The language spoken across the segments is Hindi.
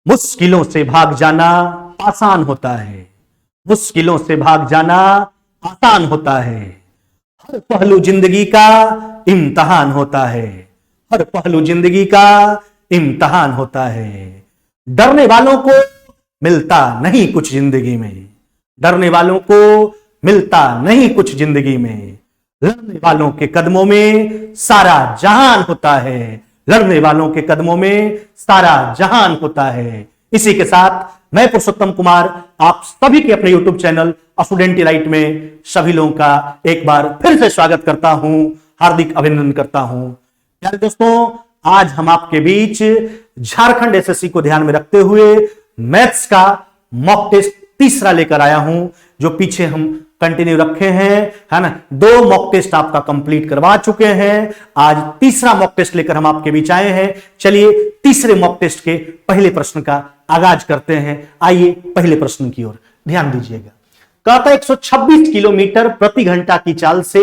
मुश्किलों से भाग जाना आसान होता है, मुश्किलों से भाग जाना आसान होता है। हर पहलू जिंदगी का इम्तहान होता है, हर पहलू जिंदगी का इम्तहान होता है। डरने वालों को मिलता नहीं कुछ जिंदगी में, डरने वालों को मिलता नहीं कुछ जिंदगी में। लड़ने वालों के कदमों में सारा जहान होता है, लड़ने वालों के कदमों में सारा जहान होता है। इसी के साथ मैं पुरुषोत्तम कुमार आप सभी के अपने YouTube चैनल स्टूडेंट डिलाइट में सभी लोगों का एक बार फिर से स्वागत करता हूं, हार्दिक अभिनंदन करता हूं। प्यारे दोस्तों, आज हम आपके बीच झारखंड एसएससी को ध्यान में रखते हुए मैथ्स का मॉक टेस्ट तीसरा लेकर आया हूं, जो पीछे हम कंटिन्यू रखे हैं, है ना। 2 मॉक टेस्ट आपका कंप्लीट करवा चुके हैं, आज तीसरा मॉक टेस्ट लेकर हम आपके बीच आए हैं। चलिए तीसरे मॉक टेस्ट के पहले प्रश्न का आगाज करते हैं। आइए पहले प्रश्न की ओर ध्यान दीजिएगा। कहता 126 किलोमीटर प्रति घंटा की चाल से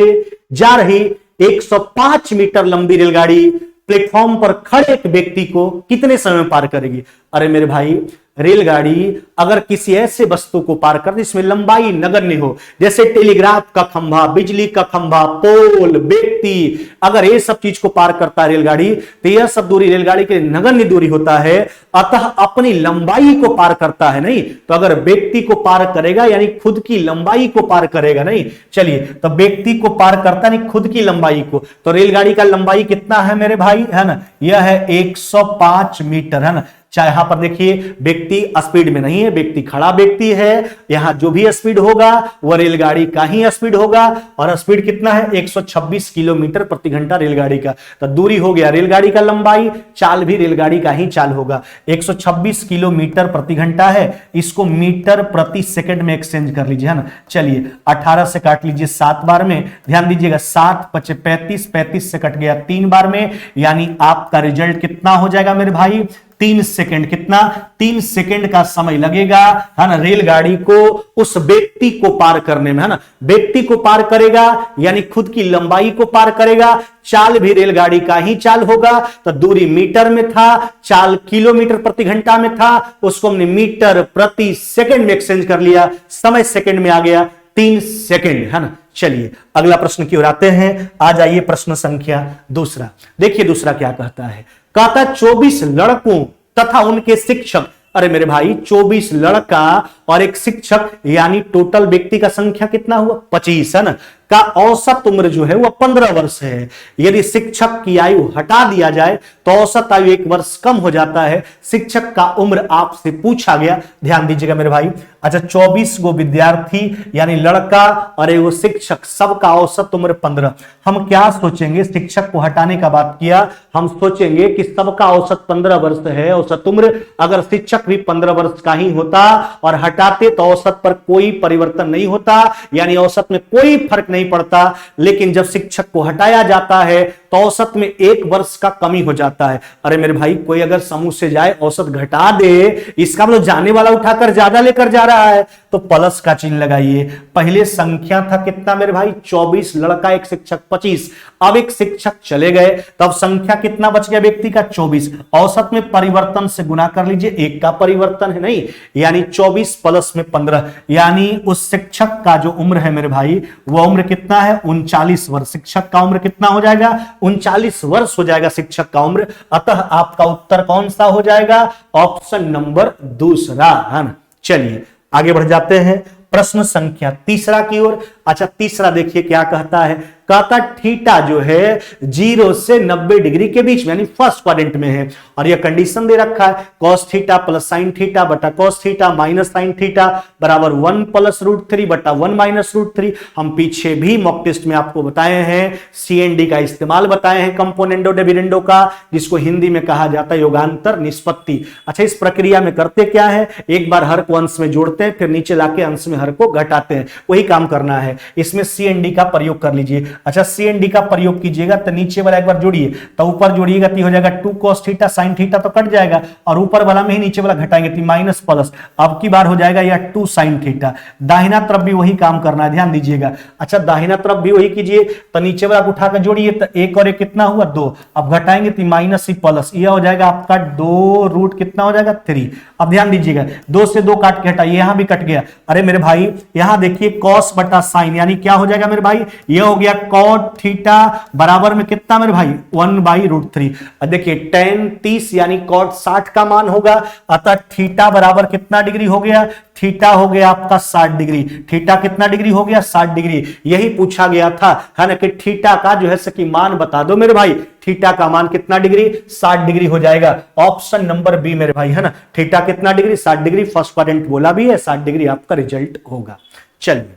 जा रही 105 मीटर लंबी रेलगाड़ी प्लेटफॉर्म पर खड़े एक व्यक्ति को कितने समय में पार करेगी। अरे मेरे भाई, रेलगाड़ी अगर किसी ऐसे वस्तु को पार कर जिसमें लंबाई नगण्य हो, जैसे टेलीग्राफ का खंभा, बिजली का खंभा, पोल, व्यक्ति, अगर ये सब चीज को पार करता है रेलगाड़ी, तो यह सब दूरी रेलगाड़ी के नगण्य दूरी होता है, अतः अपनी लंबाई को पार करता है नहीं। तो अगर व्यक्ति को पार करेगा यानी खुद की लंबाई को पार करेगा नहीं। चलिए, तो व्यक्ति को पार करता नहीं खुद की लंबाई को, तो रेलगाड़ी का लंबाई कितना है मेरे भाई, है ना, यह है 105 मीटर, है ना। चाहे यहां पर देखिए व्यक्ति स्पीड में नहीं है, व्यक्ति खड़ा व्यक्ति है, यहां जो भी स्पीड होगा वह रेलगाड़ी का ही स्पीड होगा, और स्पीड कितना है 126 किलोमीटर प्रति घंटा रेलगाड़ी का। तो दूरी हो गया रेलगाड़ी का लंबाई, चाल भी रेलगाड़ी का ही चाल होगा। 126 किलोमीटर प्रति घंटा है, इसको मीटर प्रति सेकंड में एक्सचेंज कर लीजिए, है ना। चलिए 18 से काट लीजिए 7 बार में, ध्यान दीजिएगा 7 × 5 = 35, 35 से कट गया 3 बार में, यानी आपका रिजल्ट कितना हो जाएगा मेरे भाई, 3 सेकंड। कितना? 3 सेकंड का समय लगेगा, है ना, रेलगाड़ी को उस व्यक्ति को पार करने में, है ना। व्यक्ति को पार करेगा यानी खुद की लंबाई को पार करेगा, चाल भी रेलगाड़ी का ही चाल होगा। तो दूरी मीटर में था, चाल किलोमीटर प्रति घंटा में था, उसको हमने मीटर प्रति सेकंड में एक्सचेंज कर लिया, समय सेकंड में आ गया 3 सेकंड, है ना। चलिए अगला प्रश्न की ओर आते हैं। आ जाइए प्रश्न संख्या दूसरा। देखिए दूसरा क्या कहता है। कहता 24 लड़कों तथा उनके शिक्षक, अरे मेरे भाई 24 लड़का और एक शिक्षक, यानी टोटल व्यक्ति का संख्या कितना हुआ 25, है ना, का औसत उम्र जो है वह 15 वर्ष है। यदि शिक्षक की आयु हटा दिया जाए तो औसत आयु 1 वर्ष कम हो जाता है। शिक्षक का उम्र आपसे पूछा गया, ध्यान दीजिएगा मेरे भाई। अच्छा 24 गो विद्यार्थी यानी लड़का और एगो शिक्षक, सबका औसत उम्र 15। हम क्या सोचेंगे, शिक्षक को हटाने का बात किया, हम सोचेंगे कि सबका औसत 15 वर्ष है औसत उम्र। अगर शिक्षक भी 15 वर्ष का ही होता और हटाते तो औसत पर कोई परिवर्तन नहीं होता, यानी औसत में कोई फर्क नहीं पड़ता। लेकिन जब शिक्षक को हटाया जाता है तो औसत में 1 वर्ष का कमी हो जाता है। अरे मेरे भाई, कोई अगर समूह से जाए औसत घटा दे, इसका मतलब जाने वाला उठाकर ज्यादा लेकर जा रहा है, तो प्लस का चिन्ह लगाइए। पहले संख्या था कितना मेरे भाई 24, लड़का एक शिक्षक 25, अब एक शिक्षक चले गए, तब संख्या कितना बच गया व्यक्ति का 24। औसत में परिवर्तन से गुना कर लीजिए, 1 का परिवर्तन है नहीं, यानी 24 प्लस में 15, यानी उस शिक्षक का जो उम्र है मेरे भाई वह उम्र कितना है 39 वर्ष। शिक्षक का उम्र कितना हो जाएगा 39 वर्ष हो जाएगा शिक्षक का उम्र। अतः आपका उत्तर कौन सा हो जाएगा, ऑप्शन नंबर दूसरा, है ना। चलिए आगे बढ़ जाते हैं प्रश्न संख्या तीसरा की ओर। अच्छा तीसरा देखिए क्या कहता है। कहता थीटा जो है 0 से 90 डिग्री के बीच में यानी फर्स्ट क्वाड्रेंट में है, और यह कंडीशन दे रखा है cos theta plus sin theta बटा cos theta minus sin theta बराबर 1 + √3 बटा 1 - √3। हम पीछे भी मॉक टेस्ट में आपको बताए हैं, CND का इस्तेमाल बताए हैं, कंपोनेंडो डिविडेंडो का, जिसको हिंदी में कहा जाता है योगांतर निष्पत्ति। अच्छा इस प्रक्रिया में करते क्या है, एक बार हर को अंश में जोड़ते हैं, फिर नीचे लाके अंश में हर को घटाते हैं, वही काम करना है। है, इसमें सी एन डी का प्रयोग कर लीजिए। अच्छा सी एन डी का प्रयोग कीजिएगा तो नीचे वाला एक बार जोड़िए, तो ऊपर जोड़िएगा तो हो जाएगा 2 cos थीटा sin थीटा तो कट जाएगा, और ऊपर वाला में ही नीचे वाला घटाएंगे तो माइनस प्लस, अब की बार हो जाएगा यह 2 sin थीटा। दाहिना तरफ भी वही काम करना है, ध्यान दीजिएगा। अच्छा दाहिना तरफ भी वही कीजिए, तो नीचे वाला उठा कर जोड़िए तो 1 और 1 कितना हुआ 2, अब घटाएंगे तो माइनस ही प्लस, यह हो जाएगा आपका 2 रूट कितना हो जाएगा 3। अब ध्यान दीजिएगा 2 से 2 काट के हटाइए, यहां भी कट गया। अरे मेरे भाई यहां देखिए cos बटा sin, यानी क्या हो जाएगा मेरे भाई, यह हो गया cot थीटा बराबर में कितना मेरे भाई 1/√3। देखिए tan 30 यानी cot 60 का मान होगा, अतः थीटा बराबर कितना डिग्री हो गया, थीटा हो गया आपका 60 डिग्री। थीटा कितना डिग्री हो गया 60 डिग्री। यही पूछा गया था है ना कि थीटा का जो है सकी मान बता दो मेरे भाई, थीटा का मान कितना डिग्री 60 डिग्री हो जाएगा। ऑप्शन नंबर बी मेरे भाई है ना, थीटा कितना डिग्री 60 डिग्री, फर्स्ट क्वाड्रेंट बोला भी है 60 डिग्री आपका रिजल्ट होगा। चलिए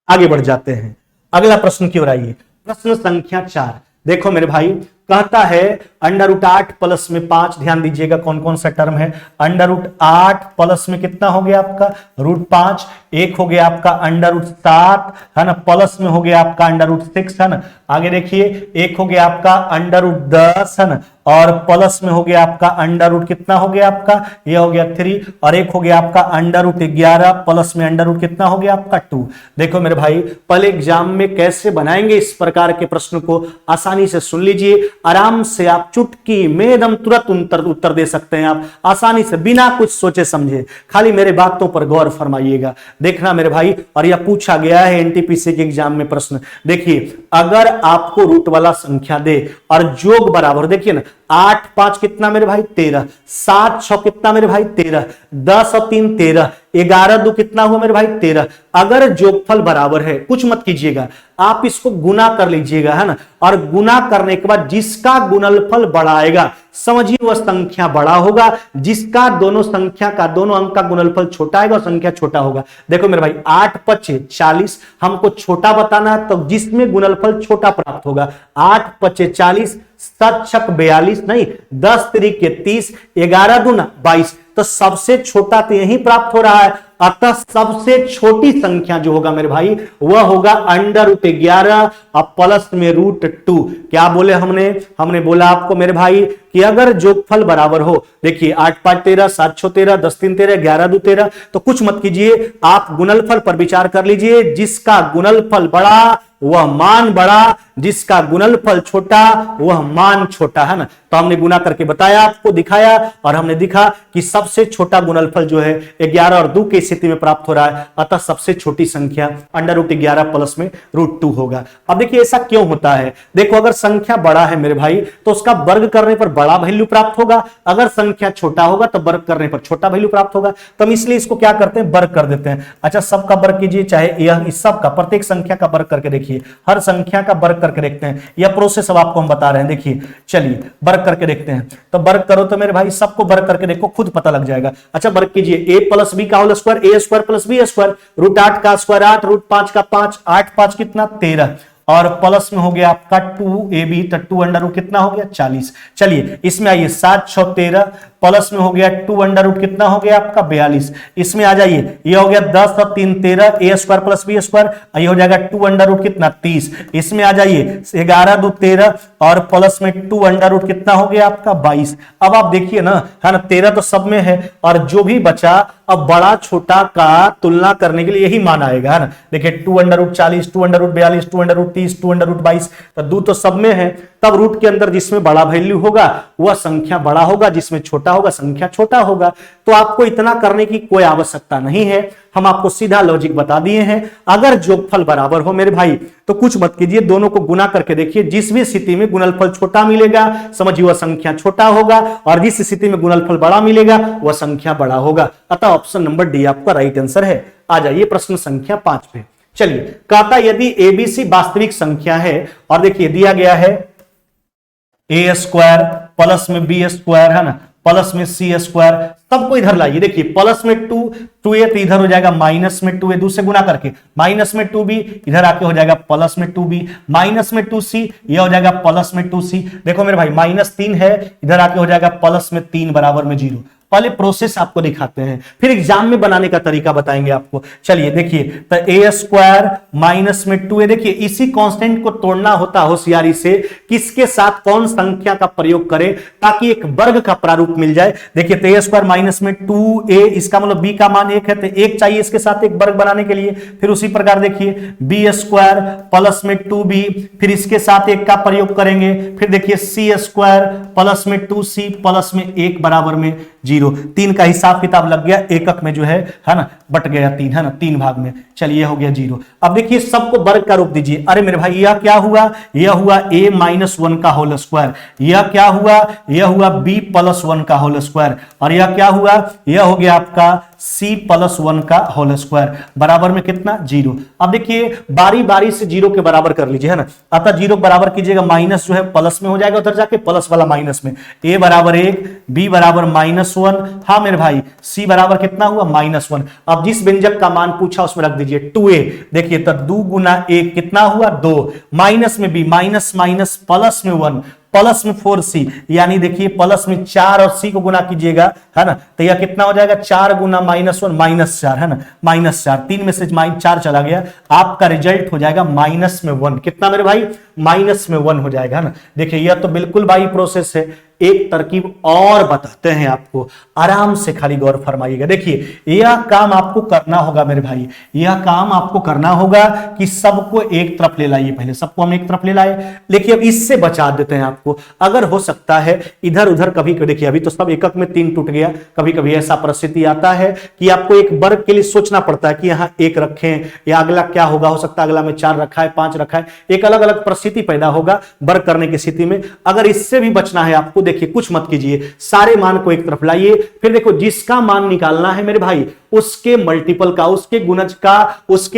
आगे बढ़ जाते हैं, अगला प्रश्न की ओर आइए। प्रश्न संख्या 4 देखो मेरे भाई, कहता है √8 प्लस में 5, ध्यान दीजिएगा कौन कौन सा टर्म है। √8 प्लस में कितना हो गया आपका √5, एक हो गया आपका √7 है ना, प्लस में हो गया आपका √6 है ना। आगे देखिए एक हो गया आपका √10 है ना, और प्लस में हो गया आपका √ कितना हो गया आपका, ये हो गया 3, और एक हो गया आपका √11 प्लस में √ कितना हो गया आपका 2। देखो मेरे भाई पहले एग्जाम में कैसे बनाएंगे इस प्रकार के प्रश्न को, आसानी से सुन लीजिए, आराम से आप चुटकी में एकदम तुरंत उत्तर दे सकते हैं आप आसानी से, बिना कुछ सोचे समझे, खाली मेरे बातों पर गौर फरमाइएगा। देखना मेरे भाई, और यह पूछा गया है एनटीपीसी के एग्जाम में प्रश्न। देखिए अगर आपको रूट वाला संख्या दे और जोग बराबर, देखिए ना 8 5 कितना मेरे भाई 13, 7 6 कितना मेरे भाई 13, 10 और 3 13, 11 2 कितना हुआ मेरे भाई 13। अगर जोगफल बराबर है, कुछ मत कीजिएगा, आप इसको गुना कर लीजिएगा है ना, और गुना करने के बाद जिसका गुणनफल बड़ा आएगा समझिए वह संख्या बड़ा होगा, जिसका दोनों संख्या का दोनों अंक का गुणनफल छोटा आएगा और संख्या छोटा होगा। देखो मेरे भाई 8 5 40, हमको छोटा बताना है तो जिसमें गुणनफल छोटा प्राप्त होगा। 8 5 40, 7 6 42 नहीं, 10 3 30, 11 2 22, तो सबसे छोटा तो यही प्राप्त हो रहा है, अतः सबसे छोटी संख्या जो होगा मेरे भाई वह होगा √11 और प्लस में √2। क्या बोले हमने बोला आपको मेरे भाई कि अगर जोगफल बराबर हो, देखिए 8 5 13, 7 6 13, 10 3 13, 11 2 13, तो कुछ मत कीजिए, आप गुणनफल पर विचार कर लीजिए, जिसका गुणनफल बड़ा वह मान बड़ा, जिसका गुणनफल छोटा वह मान छोटा है ना। तो हमने गुना करके बताया, आपको दिखाया, और हमने दिखा कि सबसे छोटा गुणनफल जो है 11 और 2 की स्थिति में प्राप्त हो रहा है, अतः सबसे छोटी संख्या √11 प्लस में √2 होगा। अब देखिए ऐसा क्यों होता है, देखो अगर संख्या बड़ा है मेरे भाई तो उसका वर्ग करने पर बड़ा वैल्यू प्राप्त होगा, अगर संख्या छोटा होगा तो वर्ग करने पर छोटा वैल्यू प्राप्त होगा, तो हम इसलिए इसको क्या करते हैं वर्ग कर देते हैं। अच्छा सबका वर्ग कीजिए, चाहे यह इस सब का प्रत्येक संख्या का वर्ग करके देखिए, हर संख्या का वर्ग करके देखते हैं, यह प्रोसेस अब आपको हम बता रहे हैं। देखिए चलिए वर्ग करके देखते हैं, तो वर्ग करो तो मेरे भाई सबको वर्ग करके देखो, खुद पता लग जाएगा। अच्छा वर्ग कीजिए, a + b का होल स्क्वायर, a² + b², √8 का स्क्वायर 8, √5 का 5, 8 5 कितना 13, और प्लस में हो गया आपका 2ab, तो 2 कितना हो गया 40। चलिए इसमें आइए 7 6 13, प्लस में हो गया 2 कितना हो गया आपका 42। इसमें आ जाइए, ये हो गया 10 और 3 13, a² + b², ये हो जाएगा 2 कितना 30। इसमें आ जाइए 11 2 13, और प्लस में 2 कितना हो गया आपका 22। अब आप देखिए ना है ना, 13 तो सब में है, और जो भी बचा अब बड़ा छोटा का तुलना करने के लिए यही मान आएगा है ना। देखिए 2 √40, 2 √42, 2 √30, 2 √22, तो 2 तो सब में है, तब रूट के अंदर जिसमें बड़ा वैल्यू होगा वह संख्या बड़ा होगा, जिसमें छोटा होगा संख्या छोटा होगा। तो आपको इतना करने की कोई आवश्यकता नहीं है, हम आपको सीधा लॉजिक बता दिए हैं। अगर जोगफल बराबर हो मेरे भाई तो कुछ मत कीजिए, दोनों को गुना करके देखिए, जिस भी स्थिति में गुणनफल छोटा मिलेगा समझिए वह संख्या छोटा होगा, और जिस स्थिति में गुणनफल बड़ा मिलेगा वह संख्या बड़ा होगा। अतः ऑप्शन नंबर डी आपका राइट आंसर है। आ जाइए प्रश्न संख्या 5 पे। चलिए कहता यदि एबीसी वास्तविक संख्या है, और देखिए दिया गया है a² प्लस में b² है ना, प्लस में c², सबको इधर लाइए। देखिए प्लस में 2a तो इधर हो जाएगा माइनस में 2a, 2 से गुना करके, माइनस में 2b इधर आके हो जाएगा प्लस में 2b, माइनस में 2c यह हो जाएगा प्लस में 2c। देखो मेरे भाई -3 है, इधर आके हो जाएगा प्लस में 3 बराबर में 0। पहले प्रोसेस आपको दिखाते हैं, फिर एग्जाम में बनाने का तरीका बताएंगे आपको। चलिए देखिए, तो ए स्क्वायर माइनस में 2a, देखिए इसी कांस्टेंट को तोड़ना होता होशियारी से, किसके साथ कौन संख्या का प्रयोग करें ताकि एक वर्ग का प्रारूप मिल जाए। देखिए तो ए स्क्वायर माइनस में 2a, इसका मतलब b का मान 1 है, तो 1 चाहिए इसके साथ एक वर्ग बनाने के लिए। फिर उसी प्रकार देखिए बी स्क्वायर प्लस में 2b, फिर इसके साथ 1 का प्रयोग करेंगे। फिर देखिए सी स्क्वायर प्लस में 2c प्लस में 1 बराबर में 0। 3 का हिसाब किताब लग गया, एकक में जो है ना बट गया 3, है ना, 3 भाग में। चलिए हो गया 0। अब देखिए सबको वर्ग का रूप दीजिए। अरे मेरे भाई यह क्या हुआ, यह हुआ a माइनस 1 का होल स्क्वायर, यह क्या हुआ, यह हुआ b प्लस 1 का होल स्क्वायर, और यह क्या हुआ, यह हो गया आपका c प्लस 1 का होल स्क्वायर, बराबर में कितना 0। अब देखिए बारी बारी से 0 के बराबर कर लीजिए, है ना। अतः 0 के बराबर कीजिएगा, माइनस जो है प्लस में हो जाएगा, उधर जाके प्लस वाला माइनस में। a बराबर 1, b बराबर -1, हाँ मेरे भाई c बराबर कितना हुआ -1। अब जिस व्यंजक का मान पूछा उसमें रख दीजिए 2a। देखिए तो 2 गुना 1 कितना हुआ 2, माइनस में b, माइनस माइनस प्लस में 1, प्लस में 4c, यानी देखिए प्लस में 4 और c को गुना कीजिएगा, है ना, तो यह कितना हो जाएगा 4 गुना -1 -4, है ना, -4। 3 में से -4 चला गया, आपका रिजल्ट हो जाएगा -1। कितना मेरे भाई, -1 हो जाएगा, है ना। देखिए यह तो बिल्कुल भाई प्रोसेस है। एक तरकीब और बताते हैं आपको, आराम से खाली गौर फरमाइएगा। देखिए यह काम आपको करना होगा मेरे भाई, यह काम आपको करना होगा कि सबको एक तरफ ले लाइए। पहले सबको हम एक तरफ ले लाए, लेकिन अब इससे बचा देते हैं आपको। अगर हो सकता है इधर उधर कभी, देखिए अभी तो सब एकक में 3 टूट गया, कभी कभी ऐसा परिस्थिति आता है कि आपको एक वर्ग के लिए सोचना पड़ता है कि यहां 1 रखें या अगला क्या होगा, हो सकता है अगला में 4 रखा है, 5 रखा है, एक अलग अलग परिस्थिति पैदा होगा वर्ग करने की स्थिति में। अगर इससे भी बचना है आपको, देखिए कुछ मत कीजिए, सारे मान को एक तरफ लाइए। फिर देखो जिसका मान निकालना है मेरे भाई, उसके मल्टीपल का, उसके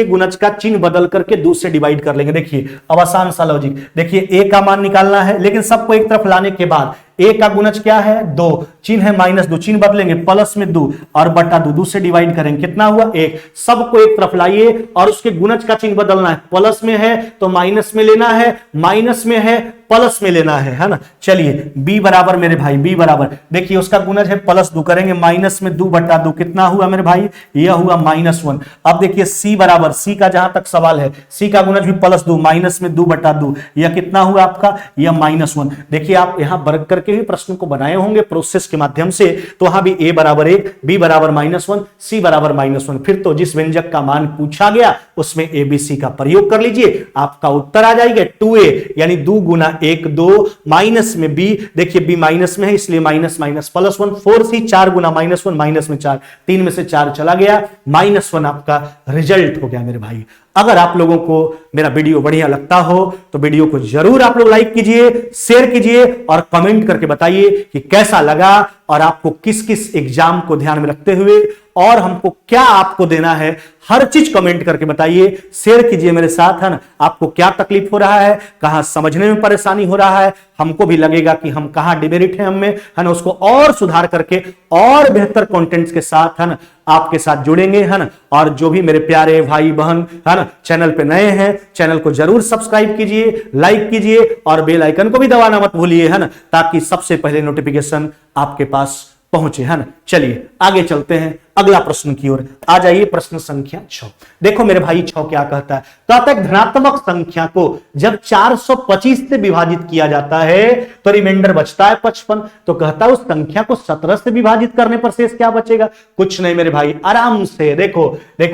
गुणज का चिन्ह बदल करके 2 से डिवाइड कर लेंगे। देखिए अब आसान सा लॉजिक, देखिए a का मान निकालना है, लेकिन सबको एक तरफ लाने के बाद a का गुणज क्या है 2, चिन्ह है -2, चिन्ह बदलेंगे प्लस में 2 और बटा 2 से डिवाइड करेंगे, कितना हुआ 1। सबको एक तरफ लाइए और उसके गुणज का चिन्ह बदलना है, प्लस में है तो माइनस में लेना है, माइनस में है प्लस में लेना है ना। चलिए b बराबर मेरे भाई, b बराबर देखिए उसका गुणज है +2, करेंगे माइनस में 2 बटा 2, कितना हुआ मेरे भाई, यह हुआ -1। अब देखिए c बराबर, c का जहां तक सवाल है, c का गुणज भी +2, माइनस में 2 बटा 2, यह कितना हुआ आपका, यह -1। देखिए आप यहां वर्ग करके भी प्रश्न को बनाए होंगे प्रोसेस के माध्यम से, तो वहां भी a बराबर 1, b बराबर -1, c बराबर -1। फिर तो जिस व्यंजक का मान पूछा गया उसमें abc का प्रयोग कर लीजिए, आपका उत्तर आ जाएगा 2a, यानी 2 गुना 1 2, माइनस में b, देखिए b माइनस में है इसलिए माइनस माइनस +1, 4c, 4 गुना -1 माइनस में 4, 3 में से 4 चला गया, -1 आपका रिजल्ट हो गया मेरे भाई। अगर आप लोगों को मेरा वीडियो बढ़िया लगता हो तो वीडियो को जरूर आप लोग लाइक कीजिए, शेयर कीजिए और कमेंट करके बताइए कि कैसा लगा और आपको किस किस एग्जाम को ध्यान में रखते हुए और हमको क्या आपको देना है, हर चीज कमेंट करके बताइए, शेयर कीजिए मेरे साथ, है ना। आपको क्या तकलीफ हो रहा है, कहां समझने में परेशानी हो रहा है, हमको भी लगेगा कि हम कहां डिमेरिट है हमें, है ना, उसको और सुधार करके और बेहतर कंटेंट्स के साथ, है ना, आपके साथ जुड़ेंगे, है ना। और जो भी मेरे प्यारे भाई बहन, है ना, चैनल पे नए हैं, चैनल को जरूर सब्सक्राइब कीजिए, लाइक कीजिए और बेल आइकन को भी दबाना मत भूलिए, है ना, ताकि सबसे पहले नोटिफिकेशन आपके पास पहुंचे, है ना। चलिए आगे चलते हैं अगला प्रश्न की ओर। आ जाइए प्रश्न संख्या 6। देखो मेरे भाई 6 क्या कहता है, कहता है धनात्मक संख्या को जब 425 से विभाजित किया जाता है तो रिमाइंडर बचता है 55। तो कहता है उस संख्या को 17 से विभाजित करने पर शेष क्या बचेगा। कुछ नहीं मेरे भाई, आराम से देखो,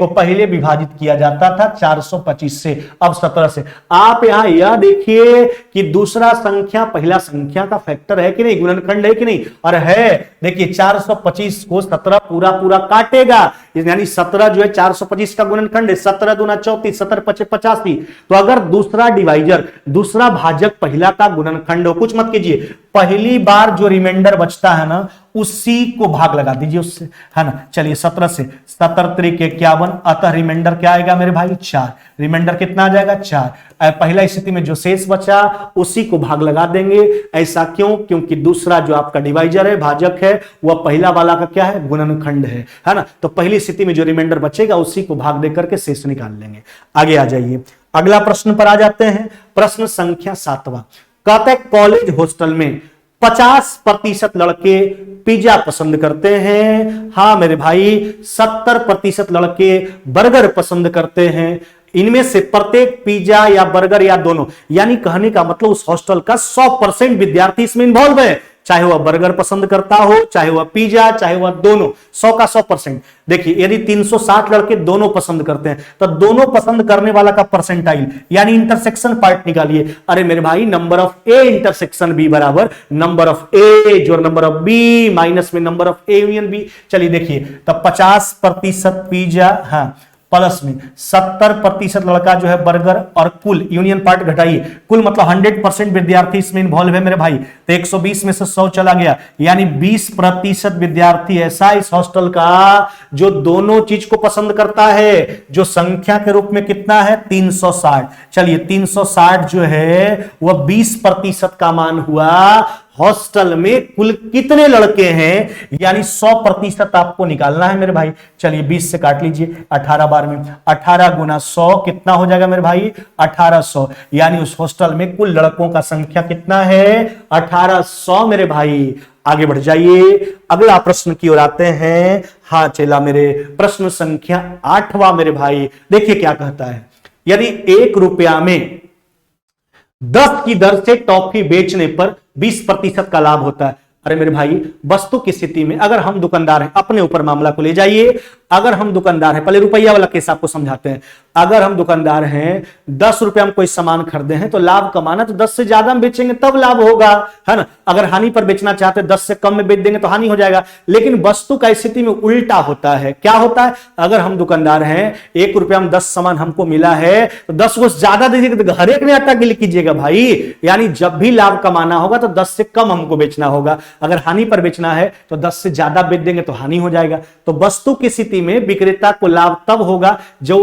पहले विभाजित किया जाता था 425 से, अब 17 से। आप यहां यह देखिए कि दूसरा संख्या पहला संख्या का फैक्टर है कि नहीं, गुणनखंड है कि नहीं, और है। देखिए 425 को 17 पूरा पूरा काटेगा, यानी 17 जो है 425 का गुणनखंड है, 17 दूना 34, 17 पचे 85। तो अगर दूसरा डिवाइजर, दूसरा भाजक पहला का गुणनखंड हो, कुछ मत कीजिए, पहली बार जो रिमाइंडर बचता है ना उसी को भाग लगा दीजिए उससे, है ना। चलिए 17 से 17 त्रिक 51, अतः रिमाइंडर क्या आएगा मेरे भाई 4। रिमाइंडर कितना आ जाएगा 4। पहला स्थिति में जो शेष बचा उसी को भाग लगा देंगे। ऐसा क्यों, क्योंकि दूसरा जो आपका डिवाइजर है, भाजक है, वह पहला वाला का क्या है, गुणनखंड है ना। तो पहली स्थिति में जो रिमाइंडर बचेगा उसी को भाग देकर के शेष निकाल लेंगे। आगे आ जाइए, अगला प्रश्न पर आ जाते हैं। प्रश्न संख्या 7वां कहता है कॉलेज हॉस्टल में 50% लड़के पिज्जा पसंद करते हैं। हाँ मेरे भाई, 70% लड़के बर्गर पसंद करते हैं। इनमें से प्रत्येक पिज्जा या बर्गर या दोनों, यानी कहने का मतलब उस हॉस्टल का 100% विद्यार्थी इसमें इन्वॉल्व है, चाहे वह बर्गर पसंद करता हो, चाहे वह पिज्जा, चाहे वह दोनों, 100 का 100%। देखिए यदि 360 लड़के दोनों पसंद करते हैं तो दोनों पसंद करने वाला का परसेंटाइल यानी इंटरसेक्शन पार्ट निकालिए। अरे मेरे भाई, number of A intersection B बराबर नंबर ऑफ ए जोड़ नंबर ऑफ बी माइनस में number of A union B. चलिए देखिए, तब 50% पिज्जा, हाँ, प्लस में 70% लड़का जो है बर्गर, और कुल यूनियन पार्ट घटाइए, कुल मतलब 100% विद्यार्थी इसमें इन्वॉल्व है मेरे भाई। तो 120 में से 100 चला गया, यानी 20% विद्यार्थी ऐसा इस हॉस्टल का जो दोनों चीज को पसंद करता है, जो संख्या के रूप में कितना है 360। चलिए 360 जो है वह 20% का मान हुआ। हॉस्टल में कुल कितने लड़के हैं, यानी 100% आपको निकालना है मेरे भाई। चलिए 20 से काट लीजिए 18 बार में, 18 गुना 100 कितना हो जाएगा मेरे भाई 1800, यानी उस हॉस्टल में कुल लड़कों का संख्या कितना है 1800 मेरे भाई। आगे बढ़ जाइए, अगला प्रश्न की ओर आते हैं। हाँ चला मेरे, प्रश्न संख्या 8वां मेरे भाई, देखिए क्या कहता है। यदि 1 रुपया में 10 की दर से टॉफी बेचने पर 20% का लाभ होता है। अरे मेरे भाई, वस्तु की स्थिति में अगर हम दुकानदार हैं, अपने ऊपर मामला को ले जाइए, अगर हम दुकानदार हैं, पहले रुपया वाला केस आपको समझाते हैं। अगर हम दुकानदार हैं, 10 रुपए हम कोई सामान खरीदे हैं तो लाभ कमाना, तो 10 से ज्यादा हम बेचेंगे तब लाभ होगा, है ना। अगर हानि पर बेचना चाहते हैं, 10 से कम में बेच देंगे तो हानि हो जाएगा। लेकिन वस्तु का स्थिति में उल्टा होता है। क्या होता है, अगर हम दुकानदार हैं, 1 रुपया में 10 सामान हमको मिला है तो 10 को ज्यादा दीजिएगा तो हर एक ने आटा गिल कीजिएगा भाई, यानी जब भी लाभ कमाना होगा तो 10 से कम हमको बेचना होगा। अगर हानि पर बेचना है तो 10 से ज्यादा बेच देंगे तो हानि हो जाएगा। तो वस्तु की स्थिति में विक्रेता को लाभ तब होगा जब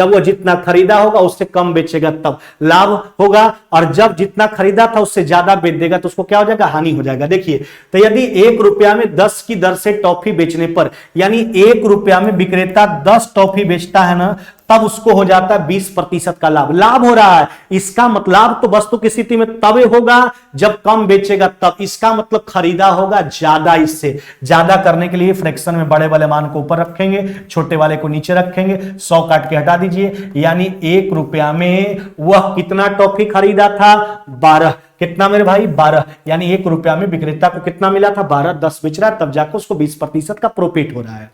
वो जितना खरीदा होगा उससे कम बेचेगा तब लाभ होगा, और जब जितना खरीदा था उससे ज्यादा बेच देगा तो उसको क्या हो जाएगा, हानि हो जाएगा। देखिए, तो यदि 1 रुपया में 10 की दर से टॉफी बेचने पर, यानी 1 रुपया में विक्रेता 10 टॉफी बेचता है ना, तब उसको हो जाता है 20% का लाभ हो रहा है। इसका मतलब तो वस्तु की स्थिति में तब होगा जब कम बेचेगा तब, इसका मतलब खरीदा होगा ज्यादा। इससे ज्यादा करने के लिए फ्रैक्शन में बड़े वाले मान को ऊपर रखेंगे, छोटे वाले को नीचे रखेंगे, 100 काट के हटा दीजिए, यानी 1 रुपया में वह कितना टॉफी खरीदा था 12, कितना मेरे भाई 12, यानी 1 रुपया में विक्रेता को कितना मिला था 12, 10 बेच रहा है तब जाकर उसको 20% का प्रॉफिट हो रहा है।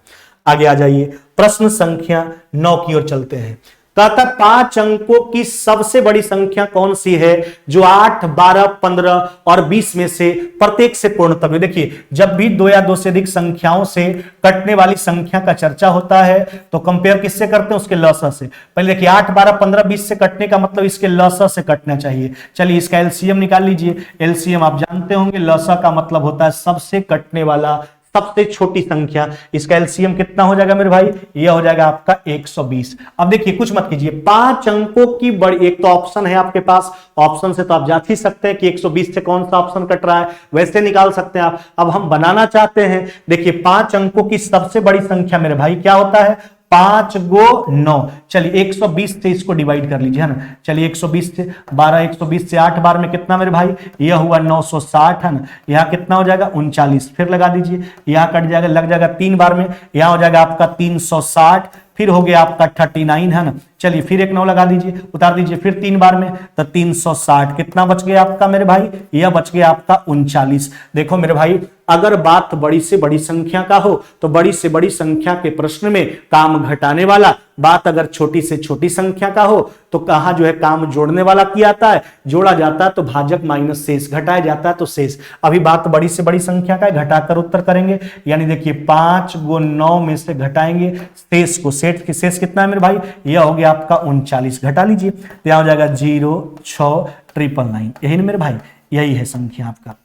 आगे आ जाइए, प्रश्न संख्या 9 की ओर चलते हैं। कहता 5 अंकों की सबसे बड़ी संख्या कौन सी है जो 8, 12, 15 और 20 में से प्रत्येक से पूर्णतम है। देखिए, जब भी 2 या 2 से अधिक संख्याओं से कटने वाली संख्या का चर्चा होता है तो कंपेयर किससे करते हैं, उसके लसा से। पहले देखिए 8, 12, 15, 20 से कटने का मतलब इसके लसा से कटना चाहिए। चलिए इसका एलसीएम निकाल लीजिए। एलसीएम आप जानते होंगे, लसा का मतलब होता है सबसे कटने वाला सबसे छोटी संख्या। इसका एलसीएम कितना हो जाएगा मेरे भाई, यह हो जाएगा आपका 120। अब देखिए कुछ मत कीजिए, 5 अंकों की बड़ी, एक तो ऑप्शन है आपके पास, ऑप्शन से तो आप जांच ही सकते हैं कि 120 से कौन सा ऑप्शन कट रहा है, वैसे निकाल सकते हैं आप। अब हम बनाना चाहते हैं, देखिए 5 अंकों की सबसे बड़ी संख्या मेरे भाई क्या होता है 5 गो 9। चलिए 120 से इसको डिवाइड कर लीजिए, है ना। चलिए 120 से 12, 120 से 8 बार में कितना मेरे भाई, यह हुआ 960, है ना। यहाँ कितना हो जाएगा 39, फिर लगा दीजिए, यहाँ कट जाएगा, लग जाएगा 3 बार में, यहाँ हो जाएगा आपका 360, फिर हो गया आपका 39, है ना। चलिए फिर एक 9 लगा दीजिए, उतार दीजिए, फिर 3 बार में तो 360, कितना बच गया आपका मेरे भाई, यह बच गया आपका 39। देखो मेरे भाई, अगर बात बड़ी से बड़ी संख्या का हो तो बड़ी से बड़ी संख्या के प्रश्न में काम घटाने वाला, बात अगर छोटी से छोटी संख्या का हो तो कहां जो है काम जोड़ने वाला किया जाता है, जोड़ा जाता है तो भाजक माइनस शेष, घटाया जाता है तो शेष। अभी बात बड़ी से बड़ी संख्या का है, घटाकर उत्तर करेंगे, यानी देखिए 5 गो 9 में से घटाएंगे शेष को, शेष कितना है मेरे भाई, यह हो गया आपका 39, घटा लीजिए तो यहां हो जाएगा 06999, यही ना मेरे भाई, यही है संख्या आपका,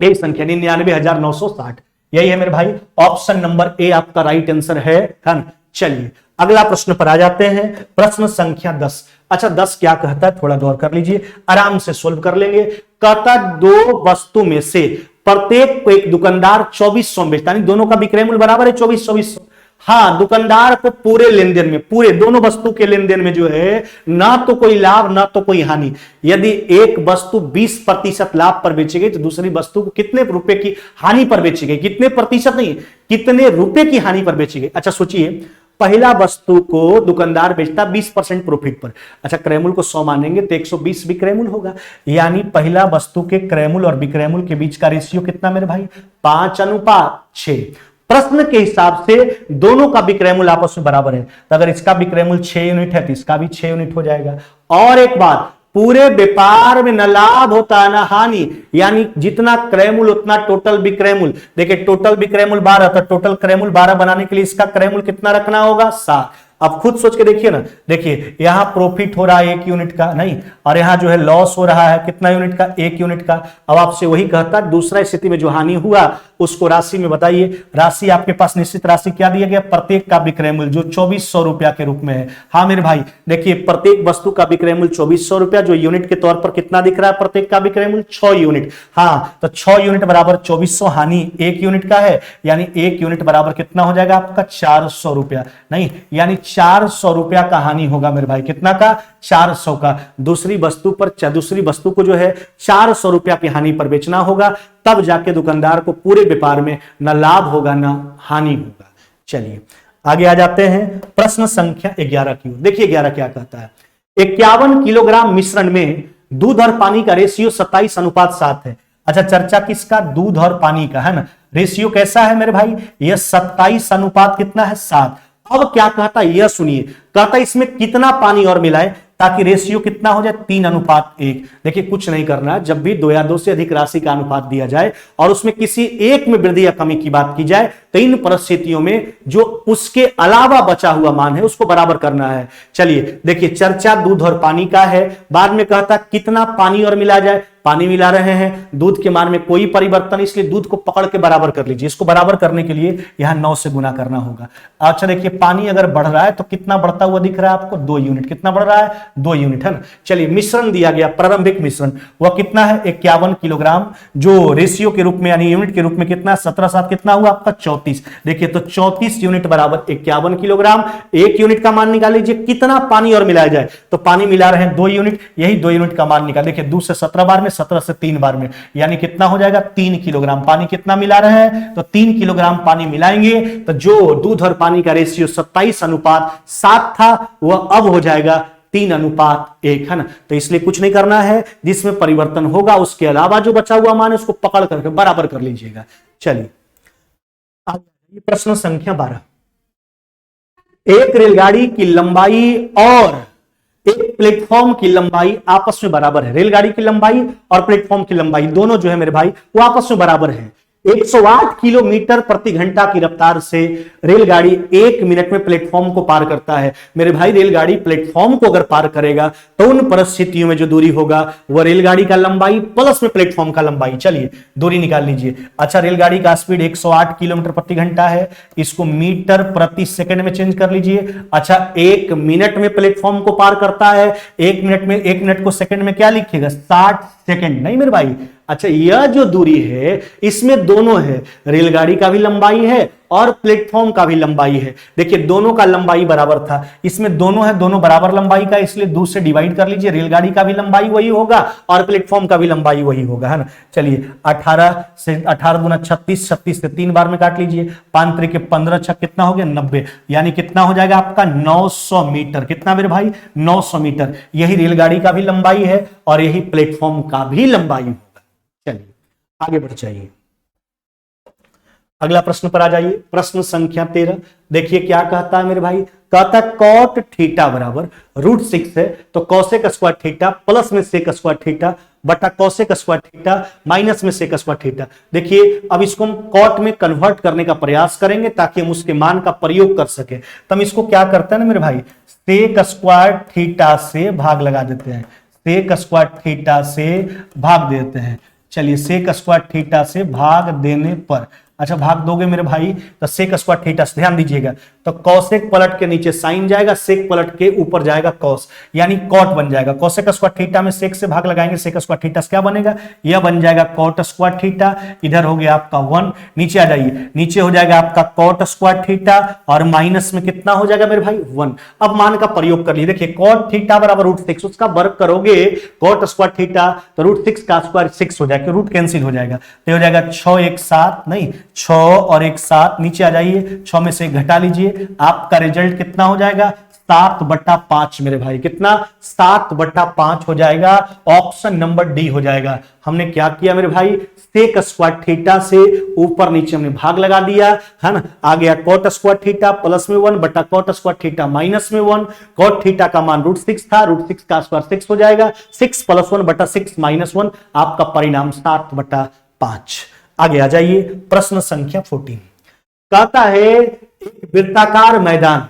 यही संख्या 99,960, यही है मेरे भाई। ऑप्शन नंबर ए आपका राइट आंसर है ना। चलिए अगला प्रश्न पर आ जाते हैं, प्रश्न संख्या 10। अच्छा 10 क्या कहता है, थोड़ा गौर कर लीजिए, आराम से सोल्व कर लेंगे। कहता 2 वस्तु में से प्रत्येक को एक दुकानदार 2400 बेचता है, दोनों का विक्रय मूल्य बराबर है 2400। हाँ, दुकानदार को पूरे लेन देन में, पूरे दोनों वस्तु के लेन देन में जो है ना तो कोई लाभ ना तो कोई हानि। यदि एक वस्तु 20% लाभ पर बेची गई तो दूसरी वस्तु को कितने रुपए की हानि पर बेची गई, कितने प्रतिशत नहीं, कितने रुपए की हानि पर बेची गई। अच्छा सोचिए, पहला वस्तु को दुकानदार बेचता 20% प्रॉफिट पर। अच्छा, क्रयमूल्य को 100 मानेंगे तो 120 विक्रयमूल्य होगा, यानी पहला वस्तु के क्रयमूल्य और विक्रयमूल्य के बीच का रेशियो कितना मेरे भाई, 5:6। प्रश्न के हिसाब से दोनों का विक्रयमूल्य आपस में बराबर है, तो अगर इसका विक्रयमूल्य 6 यूनिट है तो इसका भी 6 यूनिट हो जाएगा। और एक बात, पूरे व्यापार में न लाभ होता है न हानि, यानी जितना क्रयमूल्य उतना टोटल विक्रयमूल्य। देखिए टोटल विक्रयमूल्य 12, तो टोटल क्रयमूल्य 12 बनाने के लिए इसका क्रयमूल्य कितना रखना होगा, 7। अब खुद सोच के देखिए ना, देखिए यहां प्रॉफिट हो रहा है 1 यूनिट का नहीं, और यहां जो है लॉस हो रहा है कितना यूनिट का, 1 यूनिट का। अब आपसे वही कहता, दूसरा स्थिति में जो हानि हुआ उसको राशि में बताइए। राशि आपके पास निश्चित राशि क्या दिया गया, प्रत्येक का विक्रय मूल्य जो 2400 रुपया के रूप में है। हाँ मेरे भाई, देखिए प्रत्येक वस्तु का विक्रय मूल्य 2400 रुपया, जो यूनिट के तौर पर कितना दिख रहा है, प्रत्येक का विक्रय मूल्य 6 यूनिट। हाँ, तो 6 यूनिट बराबर 2400, हानि 1 यूनिट का है, यानी 1 यूनिट बराबर कितना हो जाएगा आपका, 400 रुपया। नहीं, यानी 400 रुपया का हानि होगा मेरे भाई, कितना का, 400 का। दूसरी वस्तु को जो है 400 रुपया की हानि पर बेचना होगा, तब जाके दुकानदार को पूरे व्यापार में न लाभ होगा न हानि होगा। चलिए आगे आ जाते हैं प्रश्न संख्या 11 की ओर। देखिए 11 क्या कहता है, 51 किलोग्राम मिश्रण में दूध और पानी का रेशियो 27:7 है। अच्छा, चर्चा किसका, दूध और पानी का है ना। रेशियो कैसा है मेरे भाई, यह 27 अनुपात कितना है, 7। अब क्या कहता है यह सुनिए, कहता है इसमें कितना पानी और मिलाए ताकि रेशियो कितना हो जाए, 3:1। देखिए कुछ नहीं करना, जब भी 2 या 2 से अधिक राशि का अनुपात दिया जाए और उसमें किसी एक में वृद्धि या कमी की बात की जाए तो इन परिस्थितियों में जो उसके अलावा बचा हुआ मान है उसको बराबर करना है। चलिए देखिए, चर्चा दूध और पानी का है, बाद में कहता कितना पानी और मिला जाए, पानी मिला रहे हैं, दूध के मान में कोई परिवर्तन, इसलिए दूध को पकड़ के बराबर कर लीजिए। इसको बराबर करने के लिए यहां 9 से गुना करना होगा। अच्छा देखिए, पानी अगर बढ़ रहा है तो कितना बढ़ता हुआ दिख रहा है आपको, 2 यूनिट। कितना बढ़ रहा है, 2 यूनिट है ना। चलिए मिश्रण दिया गया, प्रारंभिक मिश्रण वह कितना है, 51 किलोग्राम, जो रेशियो के रूप में यानी यूनिट के रूप में कितना, 17:7 कितना हुआ आपका, 34। देखिए तो 34 यूनिट बराबर 51 किलोग्राम। 1 यूनिट का मान निकाल लीजिए, कितना पानी और मिलाया जाए, तो पानी मिला रहे हैं 2 यूनिट, यही 2 यूनिट का मान निकाल। देखिए 2 से 17 बार में, 17 से 3 बार में, यानी कितना हो जाएगा, 3 किलोग्राम। पानी कितना मिला रहे हैं, तो 3 किलोग्राम पानी मिलाएंगे तो जो दूध और पानी का रेशियो 27:7 था वह अब हो जाएगा 3:1 है ना। तो इसलिए कुछ नहीं करना है, जिसमें परिवर्तन होगा उसके अलावा जो बचा हुआ मान है उसको पकड़ करके बराबर कर लीजिएगा। चलिए प्रश्न संख्या 12, एक रेलगाड़ी की लंबाई और एक प्लेटफॉर्म की लंबाई आपस में बराबर है। रेलगाड़ी की लंबाई और प्लेटफॉर्म की लंबाई दोनों जो है मेरे भाई वो आपस में बराबर है। 108 किलोमीटर प्रति घंटा की रफ्तार से रेलगाड़ी 1 मिनट में प्लेटफॉर्म को पार करता है। मेरे भाई रेलगाड़ी प्लेटफॉर्म को अगर पार करेगा तो उन परिस्थितियों में जो दूरी होगा वह रेलगाड़ी का लंबाई प्लस में प्लेटफॉर्म का लंबाई। चलिए दूरी निकाल लीजिए। अच्छा, रेलगाड़ी का स्पीड 108 किलोमीटर प्रति घंटा है, इसको मीटर प्रति सेकंड में चेंज कर लीजिए। अच्छा, 1 मिनट में प्लेटफॉर्म को पार करता है, 1 मिनट को सेकंड में क्या लिखिएगा, 60 सेकंड। नहीं मेरे भाई, अच्छा यह जो दूरी है इसमें दोनों है, रेलगाड़ी का भी लंबाई है और प्लेटफॉर्म का भी लंबाई है। देखिए दोनों का लंबाई बराबर था, इसमें दोनों है, दोनों बराबर लंबाई का, इसलिए 2 से डिवाइड कर लीजिए। रेलगाड़ी का भी लंबाई वही होगा और प्लेटफॉर्म का भी लंबाई वही होगा, है ना। चलिए 18 गुना 36, 36 से 3 बार में काट लीजिए। 5 त्रिके 15, 6 कितना हो गया, 90, यानी कितना हो जाएगा आपका 900 मीटर। कितना मेरे भाई, 900 मीटर। यही रेलगाड़ी का भी लंबाई है और यही प्लेटफॉर्म का भी लंबाई होगा। चलिए आगे बढ़ जाइए, अगला प्रश्न पर आ जाइए। प्रश्न संख्या 13, देखिए क्या कहता है मेरे भाई, कहता है कॉट थीटा बराबर √6 है, तो कॉसेक स्क्वायर थीटा प्लस में सेक स्क्वायर थीटा बटा कॉसेक स्क्वायर थीटा माइनस में सेक स्क्वायर थीटा। देखिए अब इसको हम कॉट में कन्वर्ट करने का प्रयास करेंगे ताकि हम उसके मान का प्रयोग कर सके। तो हम इसको क्या करते हैं ना मेरे भाई, सेक स्क्वायर थीटा से भाग लगा देते हैं, सेक स्क्वायर थीटा से भाग देते हैं। चलिए सेक स्क्वायर थीटा से भाग देने पर अच्छा भाग दोगे मेरे भाई तो सेक स्क्वायर थीटा से, ध्यान दीजिएगा, तो कॉसेक पलट के नीचे साइन जाएगा, सेक पलट के ऊपर जाएगा कॉस, यानी कॉट बन जाएगा। कॉसेक स्क्वायर थीटा में सेक से भाग लगाएंगे, सेक स्क्वायर थीटा से क्या बनेगा, यह बन जाएगा कॉट स्क्वायर थीटा। इधर हो गया आपका 1, नीचे आ जाइए, नीचे हो जाएगा आपका कॉट स्क्वायर थीटा और माइनस में कितना हो जाएगा मेरे भाई 1। अब मान का प्रयोग कर लीजिए, देखिए कॉट थीटा बराबर √6, उसका वर्ग करोगे कॉट स्क्वायर थीटा तो √6 का स्क्वायर 6 हो जाएगा, रूट कैंसिल हो जाएगा, तो हो जाएगा 6 1 7, नहीं 6 और 1 7, नीचे आ जाइए 6 में से 1 घटा लीजिए, आपका रिजल्ट कितना हो जाएगा 7/5 मेरे भाई, कितना 7/5 हो जाएगा। ऑप्शन नंबर डी हो जाएगा। हमने क्या किया मेरे भाई, सेक स्क्वायर थीटा से ऊपर नीचे हमने भाग लगा दिया, है ना, आ गया कॉट स्क्वायर थीटा प्लस में 1 बटा कॉट स्क्वायर थीटा माइनस में 1। कॉट थीटा का मान √6 था, √6 का स्क्वायर 6 हो जाएगा, 6 + 1 बटा 6 - 1, आपका परिणाम 7/5। आगे आ जाइए, प्रश्न संख्या 14 कहता है एक वृत्ताकार मैदान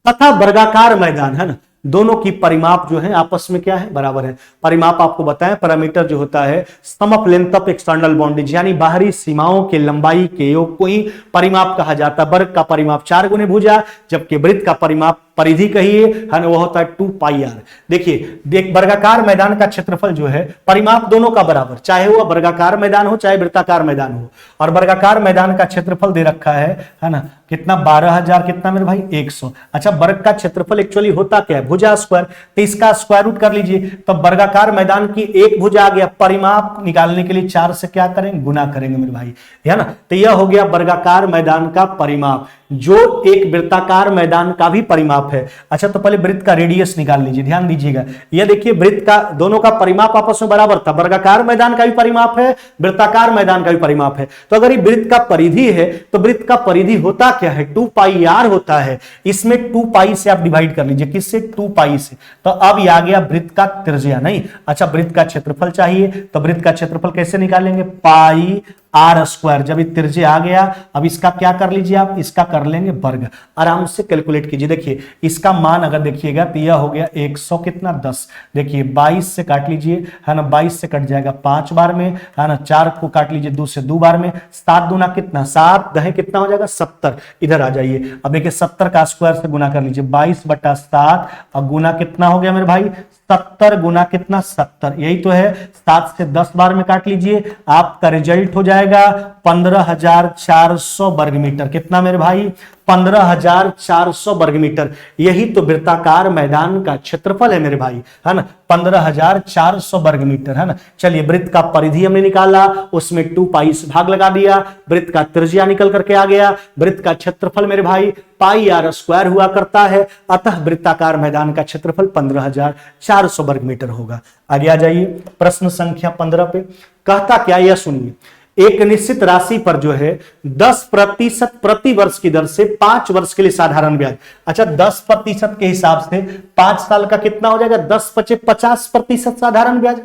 तथा वर्गाकार मैदान, है ना, दोनों की परिमाप जो है आपस में क्या है, बराबर है। परिमाप आपको बताएं, पैरामीटर जो होता है sum of length of external boundaries, यानी बाहरी सीमाओं के लंबाई के योग को ही परिमाप कहा जाता है। वर्ग का परिमाप 4 गुने भुजा, जबकि वृत्त का परिमाप परिधि कहिए, है ना, वो होता है 2πr। देखिए देख, वर्गाकार मैदान का क्षेत्रफल जो है परिमाप दोनों का बराबर, चाहे वो वर्गाकार मैदान हो चाहे वृत्ताकार मैदान हो, और वर्गाकार मैदान का क्षेत्रफल दे रखा है ना, कितना 12,000, कितना मेरे भाई 100। अच्छा वर्ग का क्षेत्रफल एक्चुअली होता क्या है, भुजा स्क्वायर, तो इसका स्क्वायर रूट कर लीजिए, तो वर्गाकार मैदान की एक भुजा आ गया, परिमाप निकालने के लिए 4 से क्या करेंगे, गुना करेंगे मेरे भाई, है ना, तो यह हो गया वर्गाकार मैदान का परिमाप, जो एक वृत्ताकार मैदान का भी परिमाप है। अच्छा तो पहले वृत्त का रेडियस निकाल लीजिए, ध्यान दीजिएगा, यह देखिए वृत्त का दोनों का परिमाप आपस में बराबर था, वर्गाकार मैदान का भी परिमाप है, वृत्ताकार मैदान का भी परिमाप है। तो अगर ये वृत्त का परिधि है तो वृत्त का परिधि होता क्या है, 2πr होता है। इसमें 2π से आप डिवाइड कर लीजिए, किससे, 2π से, तो अब यह आ गया वृत्त का त्रिज्या, नहीं। अच्छा वृत्त का क्षेत्रफल चाहिए, तो वृत्त का क्षेत्रफल कैसे निकालेंगे, πr², जब ये त्रिज्या आ गया, अब इसका क्या कर लीजिए आप, इसका कर लेंगे वर्ग, आराम से कैलकुलेट कीजिए। देखिए इसका मान अगर देखिएगा तो यह हो गया 100 कितना 10, देखिए 22 से काट लीजिए, है ना, 22 से कट जाएगा 5 बार में, है ना, 4 को काट लीजिए 2 से 2 बार में, 7 दूना कितना, 7 दहे कितना हो जाएगा 70। इधर आ जाइए, अब देखिए 70 का स्क्वायर से गुना कर लीजिए, 22/7, और गुना कितना हो गया मेरे भाई 70 गुना कितना 70, यही तो है, 7 से 10 बार में काट लीजिए, आपका रिजल्ट हो जाएगा 15,400 वर्ग मीटर। कितना मेरे भाई 15,400 वर्ग मीटर। यही तो वृत्ताकार मैदान का क्षेत्रफल है मेरे भाई, है ना, 15,400 वर्ग मीटर, है ना। चलिए वृत्त का परिधि हमने निकाला, उसमें 2π से भाग लगा दिया, वृत्त का त्रिज्या निकल करके आ गया, वृत्त का क्षेत्रफल मेरे भाई πr² हुआ करता है, अतः वृत्ताकार मैदान का क्षेत्रफल 15,400 वर्ग मीटर होगा। आगे आ जाइए, प्रश्न संख्या 15 पे कहता क्या, यह सुनिए, एक निश्चित राशि पर जो है 10% प्रति वर्ष की दर से 5 वर्ष के लिए साधारण ब्याज। अच्छा 10% के हिसाब से 5 साल का कितना हो जाएगा, 10 × 5 50% साधारण ब्याज।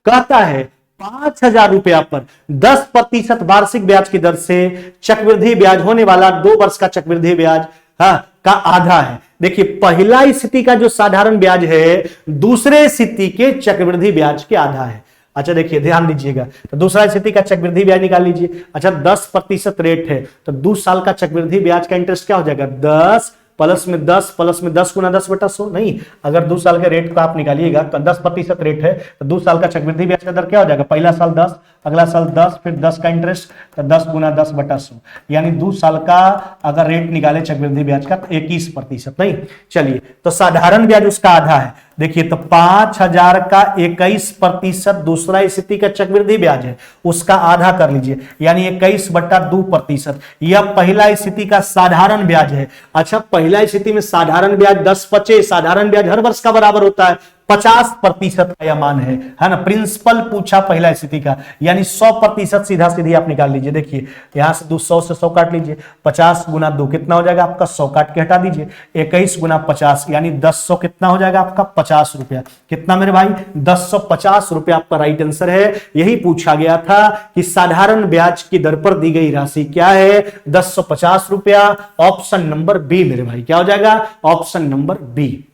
कहता है 5,000 रुपया पर 10% वार्षिक ब्याज की दर से चक्रवृद्धि ब्याज होने वाला 2 वर्ष का चक्रवृद्धि ब्याज का आधा है। देखिए पहला स्थिति का जो साधारण ब्याज है दूसरे स्थिति के चक्रवृद्धि ब्याज के आधा है। अच्छा देखिए ध्यान दीजिएगा, तो दूसरा स्थिति का चक्रवृद्धि ब्याज निकाल लीजिए। अच्छा 10% रेट है तो 2 साल का चक्रवृद्धि ब्याज का इंटरेस्ट क्या हो जाएगा, 10 प्लस में 10 प्लस में 10 गुना 10/100, नहीं, अगर 2 साल के रेट को आप निकालिएगा, 10% रेट है तो 2 साल का चक्रवृद्धि ब्याज का दर क्या हो जाएगा, पहला साल 10, अगला साल 10, फिर 10 का इंटरेस्ट, तो 10 गुना 10/100, यानी 2 साल का अगर रेट निकाले चक्रवृद्धि ब्याज का तो 21%, नहीं। चलिए तो साधारण ब्याज उसका आधा है, देखिए तो 5,000 का 21% दूसरा स्थिति का चक्रवृद्धि ब्याज है, उसका आधा कर लीजिए, यानी 21/2%। यह पहला स्थिति का साधारण ब्याज है। अच्छा पहला स्थिति में साधारण ब्याज 10/5, साधारण ब्याज हर वर्ष का बराबर होता है, 50% का यह मान है ना। प्रिंसिपल पूछा पहला स्थिति का, यानी 100% सीधा सीधी आप निकाल लीजिए। देखिए यहां से 100 से 100 काट लीजिए, 50 गुना 2 कितना हो जाएगा आपका, 100 काट के हटा दीजिए, 21 गुना 50 यानी 1000 कितना हो जाएगा आपका 50 रुपया। कितना मेरे भाई 1050 रुपया आपका राइट आंसर है। यही पूछा गया था कि साधारण ब्याज की दर पर दी गई राशि क्या है, 1050 रुपया। ऑप्शन नंबर बी मेरे भाई क्या हो जाएगा, ऑप्शन नंबर बी।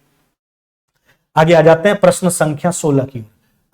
आगे आ जाते हैं प्रश्न संख्या 16 की।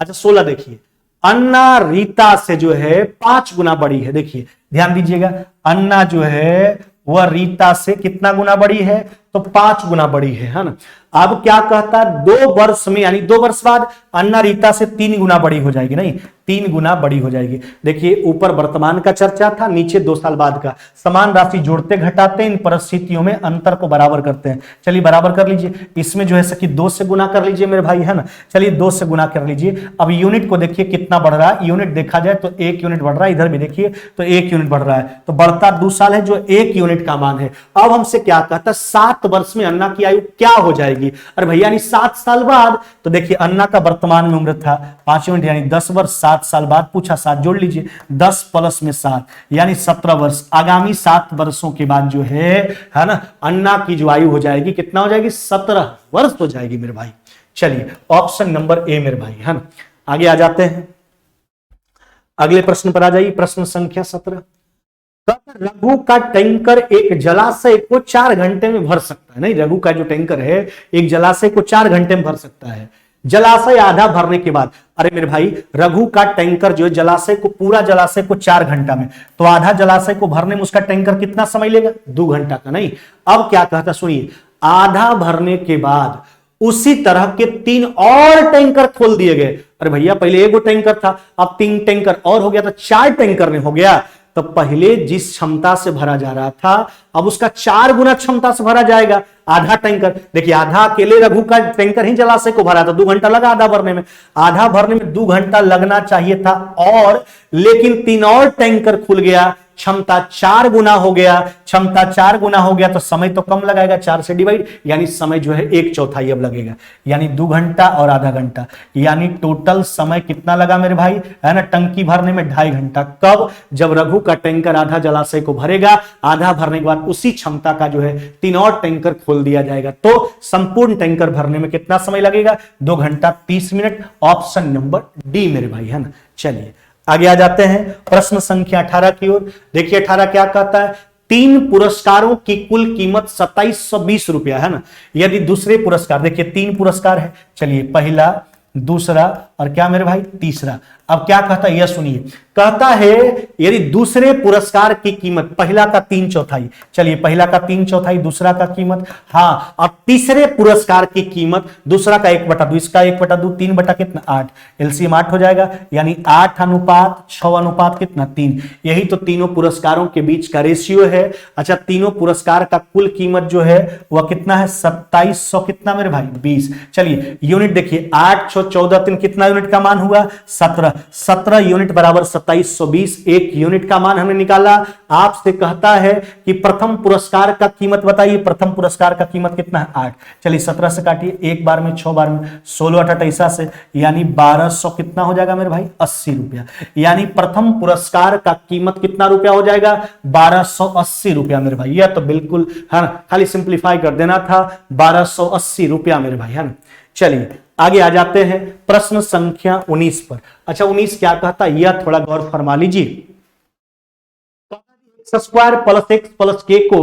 अच्छा 16 देखिए, अन्ना रीता से जो है 5 गुना बड़ी है। देखिए ध्यान दीजिएगा, अन्ना जो है वह रीता से कितना गुना बड़ी है, तो 5 गुना बड़ी है ना। अब क्या कहता है, 2 वर्ष में यानी 2 वर्ष बाद अन्ना रीता से 3 गुना बड़ी हो जाएगी, नहीं 3 गुना बड़ी हो जाएगी। देखिए ऊपर वर्तमान का चर्चा था, नीचे 2 साल बाद का। समान राशि जोड़ते घटाते इन परिस्थितियों में अंतर को बराबर करते हैं। चलिए बराबर कर लीजिए, इसमें जो है सकी 2 से गुना कर लीजिए मेरे भाई, है ना। चलिए 2 से गुना कर लीजिए। अब यूनिट को देखिए कितना बढ़ रहा है, यूनिट देखा जाए तो 1 यूनिट बढ़ रहा है, इधर भी देखिए तो 1 यूनिट बढ़ रहा है, तो बढ़ता 2 साल है जो 1 यूनिट का मान है। अब हमसे क्या कहता है, 7 वर्ष में अन्ना की आयु क्या हो जाएगी। अरे भैया यानी 7 साल बाद, तो देखिए अन्ना का वर्तमान में उम्र था 5 यूनिट यानी 10 वर्ष, 7 साल बाद पूछा 7 जोड़ लीजिए, 10 प्लस में 7 यानी 17 वर्ष। आगामी 7 वर्षों के बाद जो है ना, अन्ना की जो आयु हो जाएगी कितना हो जाएगी, 17 वर्ष हो जाएगी मेरे भाई। चलिए ऑप्शन नंबर ए मेरे भाई, है ना। आगे आ जाते हैं, अगले प्रश्न पर आ जाइए, प्रश्न संख्या 17। रघु का टैंकर एक जलाशय को 4 घंटे में भर सकता है, नहीं रघु का जो टैंकर है एक जलाशय को 4 घंटे में भर सकता है। जलाशय आधा भरने के बाद, अरे मेरे भाई रघु का टैंकर जो है जलाशय को, पूरा जलाशय को 4 घंटा में, तो आधा जलाशय को भरने में उसका टैंकर कितना समय लेगा, 2 घंटा का, नहीं। अब क्या कहता सुनिए, आधा भरने के बाद उसी तरह के 3 और टैंकर खोल दिए गए। अरे भैया पहले 1 टैंकर था, अब 3 टैंकर और हो गया, तो 4 टैंकर में हो गया। तो पहले जिस क्षमता से भरा जा रहा था अब उसका 4 गुना क्षमता से भरा जाएगा। आधा टैंकर, देखिए आधा अकेले रघु का टैंकर ही जलाशय को भरा था, 2 घंटा लगा आधा भरने में, आधा भरने में 2 घंटा लगना चाहिए था, और लेकिन 3 और टैंकर खुल गया, क्षमता 4 गुना हो गया। क्षमता 4 गुना हो गया तो समय तो कम लगाएगा, 4 से डिवाइड, यानी समय जो है 1/4 अब लगेगा, यानी 2 घंटा और आधा घंटा, यानी टोटल समय कितना लगा मेरे भाई, है ना, टंकी भरने में 2.5 घंटा। कब, जब रघु का टैंकर आधा जलाशय को भरेगा, आधा भरने के बाद उसी क्षमता का जो है 3 और टैंकर खोल दिया जाएगा, तो संपूर्ण टैंकर भरने में कितना समय लगेगा, 2 घंटा 30 मिनट। ऑप्शन नंबर डी मेरे भाई, है ना। चलिए आगे आ जाते हैं प्रश्न संख्या 18 की ओर। देखिए 18 क्या कहता है, 3 पुरस्कारों की कुल कीमत 2720 रुपया, है ना। यदि दूसरे पुरस्कार, देखिए 3 पुरस्कार है, चलिए पहला, दूसरा और क्या मेरे भाई, तीसरा। अब क्या कहता है यह सुनिए, कहता है यदि दूसरे पुरस्कार की कीमत, पहला का 3/4, चलिए पहला का 3/4, दूसरा का कीमत, हाँ, अब तीसरे पुरस्कार की कीमत, दूसरा का 1/2, इसका 1/2, 3 बटा कितना 8, एलसीएम 8 हो जाएगा, यानी 8:6 कितना 3। यही तो तीनों पुरस्कारों के बीच का रेशियो है। अच्छा तीनों पुरस्कार का कुल कीमत जो है वह कितना है, 2700 कितना मेरे भाई 20। चलिए यूनिट देखिए, 8 6 14 3 कितना यूनिट का मान हुआ, 17 यूनिट बराबर 2720, 1 यूनिट का मान हमने निकाला। आपसे कहता है कि प्रथम पुरस्कार का कीमत बताइए, प्रथम पुरस्कार का कीमत कितना है 8। चलिए 17 से काटिए, 1 बार में 6 बार में 16 8 28 से, यानी 1200 कितना हो जाएगा मेरे भाई 80 रुपया। यानी प्रथम पुरस्कार का कीमत कितना रुपया हो जाएगा, 1280 रुपया मेरे भाई। यह तो बिल्कुल है ना, खाली सिंप्लीफाई कर देना था, 1280 रुपया मेरे भाई, है ना। चलिए आगे आ जाते हैं प्रश्न संख्या 19 पर। अच्छा 19 क्या कहता है, यह थोड़ा गौर फरमा लीजिए। स्क्वायर प्लस एक्स प्लस के को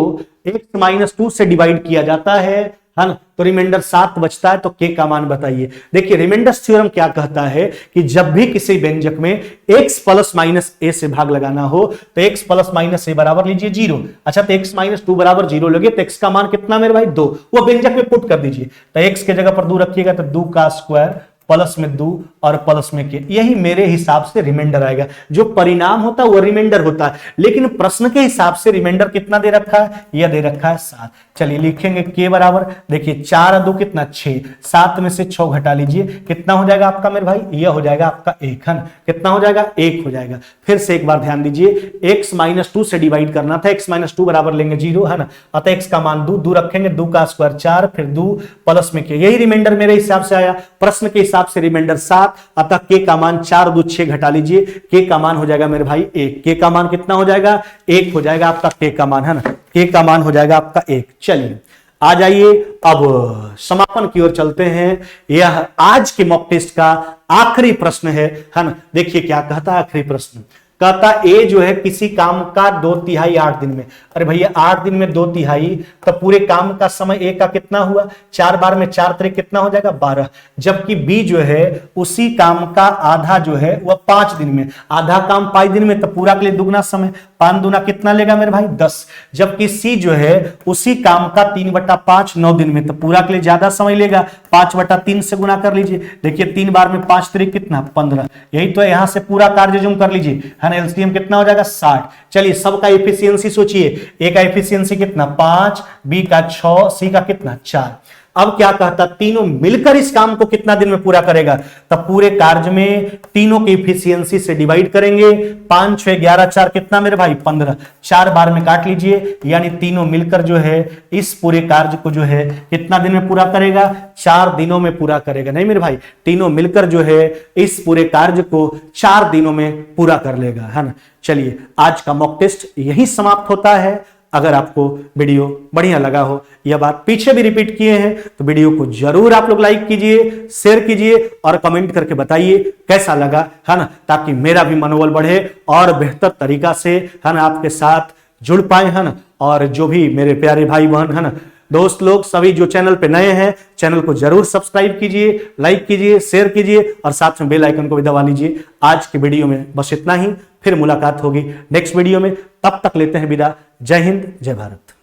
x-2 से डिवाइड किया जाता है ना, तो रिमाइंडर 7 बचता है, तो के का मान बताइए। देखिए रिमाइंडर थ्योरम क्या कहता है कि जब भी किसी व्यंजक में x प्लस माइनस ए से भाग लगाना हो तो x प्लस माइनस ए बराबर लीजिए 0। अच्छा तो x-2 बराबर 0 लगे तो x का मान कितना मेरे भाई 2, वो व्यंजक में पुट कर दीजिए, तो x के जगह पर 2 रखिएगा तो 2 का स्क्वायर प्लस में 2 और प्लस में के, यही मेरे हिसाब से रिमाइंडर आएगा। जो परिणाम होता है वो रिमाइंडर होता है, लेकिन प्रश्न के हिसाब से रिमाइंडर कितना दे रखा है, यह दे रखा है 7। चलिए लिखेंगे के बराबर, देखिए 4 और 2 कितना 6, 7 में से 6 घटा लीजिए, कितना हो जाएगा आपका मेरे भाई, यह हो जाएगा आपका 1, है ना। कितना हो जाएगा 1 हो जाएगा। फिर से एक बार ध्यान दीजिए, x-2 से डिवाइड करना था, x-2 बराबर लेंगे 0, है ना, अतः x का मान 2 रखेंगे, 2 का स्क्वायर 4 फिर 2 प्लस में के, यही रिमाइंडर मेरे हिसाब से आया। प्रश्न के हिसाब से रिमाइंडर 7, अतः के का मान 4 2 6 घटा लीजिए, के का मान हो जाएगा मेरे भाई 1। के का मान कितना हो जाएगा 1 हो जाएगा आपका के का मान, है ना, के का मान हो जाएगा आपका 1। चलिए आ जाइए अब समापन की ओर चलते हैं। यह आज के मॉक टेस्ट का आखिरी प्रश्न है ना। देखिए क्या कहता है आखिरी प्रश्न, कहता ए जो है किसी काम का 2/3 8 दिन में। अरे भैया 8 दिन में 2/3 तो पूरे काम का समय ए का कितना हुआ, 4 बार में 4 3 कितना हो जाएगा 12। जबकि बी जो है उसी काम का आधा जो है वह 5 दिन में, आधा काम 5 दिन में, तो पूरा के लिए दुगना समय 5 दूना कितना लेगा मेरे भाई 10, जबकि सी जो है उसी काम का 3/5 9 दिन में, तो पूरा के लिए ज्यादा समय लेगा, 5/3 से गुना कर लीजिए। देखिए 3 बार में 5 3 कितना 15, यही तो यहां से पूरा कार्य जुम कर लीजिए, है ना। एलसीएम कितना हो जाएगा 60। चलिए सबका एफिशिएंसी सोचिए, ए का एफिशिएंसी कितना 5, बी का 6, सी का कितना 4। अब क्या कहता, तीनों मिलकर इस काम को कितना दिन में पूरा करेगा, तब पूरे कार्य में तीनों की इफिशियंसी से डिवाइड करेंगे। 5 6 11 4 कितना मेरे भाई 15, 4 बार में काट लीजिए, यानी तीनों मिलकर जो है इस पूरे कार्य को जो है कितना दिन में पूरा करेगा, 4 दिनों में पूरा करेगा। नहीं मेरे भाई, तीनों मिलकर जो है इस पूरे कार्य को 4 दिनों में पूरा कर लेगा, है ना। चलिए आज का मॉक टेस्ट यही समाप्त होता है। अगर आपको वीडियो बढ़िया लगा हो, यह बात पीछे भी रिपीट किए हैं, तो वीडियो को जरूर आप लोग लाइक कीजिए, शेयर कीजिए और कमेंट करके बताइए कैसा लगा, है ना, ताकि मेरा भी मनोबल बढ़े और बेहतर तरीका से, है ना, आपके साथ जुड़ पाए, है ना। और जो भी मेरे प्यारे भाई बहन, है ना, दोस्त लोग सभी जो चैनल पे नए हैं, चैनल को जरूर सब्सक्राइब कीजिए, लाइक कीजिए, शेयर कीजिए और साथ में बेल आइकन को भी दबा लीजिए। आज की वीडियो में बस इतना ही, फिर मुलाकात होगी नेक्स्ट वीडियो में, तब तक लेते हैं विदा। जय हिंद, जय भारत।